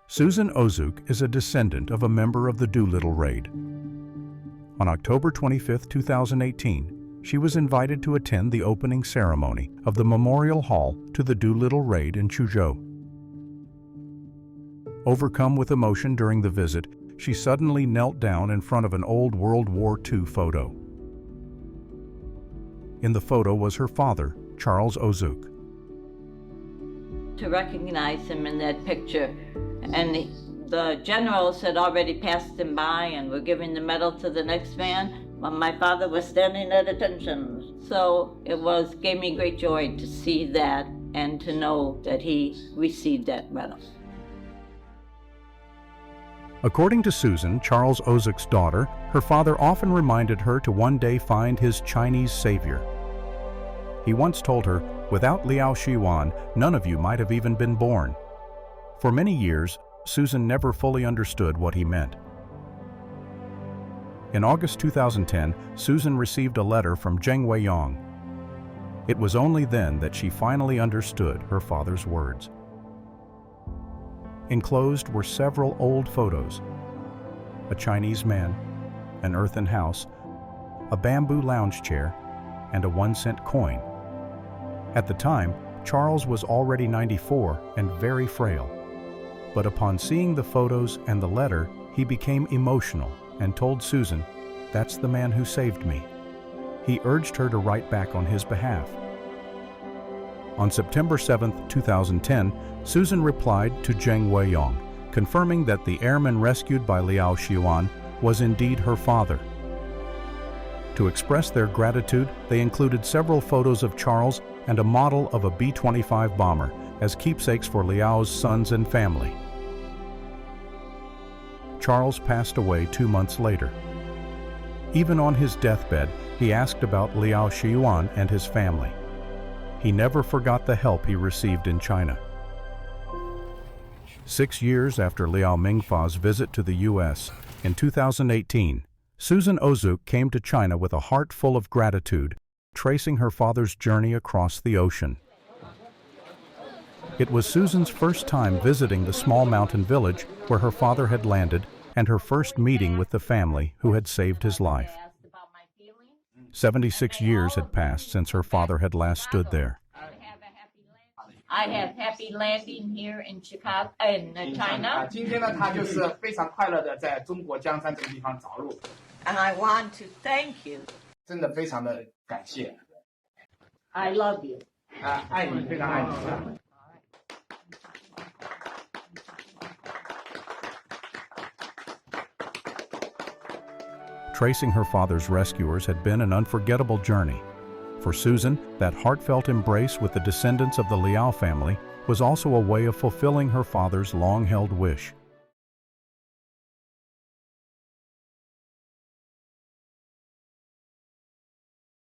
Susan Ozuk is a descendant of a member of the Doolittle Raid. On October 25, 2018, she was invited to attend the opening ceremony of the Memorial Hall to the Doolittle Raid in Quzhou. Overcome with emotion during the visit, she suddenly knelt down in front of an old World War II photo. In the photo was her father, Charles Ozuk. To recognize him in that picture, and the generals had already passed him by and were giving the medal to the next man, but my father was standing at attention. So it gave me great joy to see that and to know that he received that medal. According to Susan, Charles Ozuk's daughter, her father often reminded her to one day find his Chinese savior. He once told her, "Without Liao Shiwan, none of you might have even been born." For many years, Susan never fully understood what he meant. In August 2010, Susan received a letter from Zheng Weiyang. It was only then that she finally understood her father's words. Enclosed were several old photos: a Chinese man, an earthen house, a bamboo lounge chair, and a 1-cent coin. At the time, Charles was already 94 and very frail. But upon seeing the photos and the letter, he became emotional and told Susan, "That's the man who saved me." He urged her to write back on his behalf. On September 7, 2010, Susan replied to Zheng Weiyang, confirming that the airman rescued by Liao Shiwan was indeed her father. To express their gratitude, they included several photos of Charles and a model of a B-25 bomber as keepsakes for Liao's sons and family. Charles passed away 2 months later. Even on his deathbed, he asked about Liao Shiwan and his family. He never forgot the help he received in China. 6 years after Liao Mingfa's visit to the U.S., in 2018, Susan Ozuk came to China with a heart full of gratitude, tracing her father's journey across the ocean. It was Susan's first time visiting the small mountain village where her father had landed and her first meeting with the family who had saved his life. 76 years had passed since her father had last stood there. I have happy landing here in Chicago, in China. 今天呢，他就是非常快乐的在中国江山这个地方着陆。 And I want to thank you. 真的非常的感谢。 I love you. 爱你，非常爱你。 Tracing her father's rescuers had been an unforgettable journey. For Susan, that heartfelt embrace with the descendants of the Liao family was also a way of fulfilling her father's long-held wish.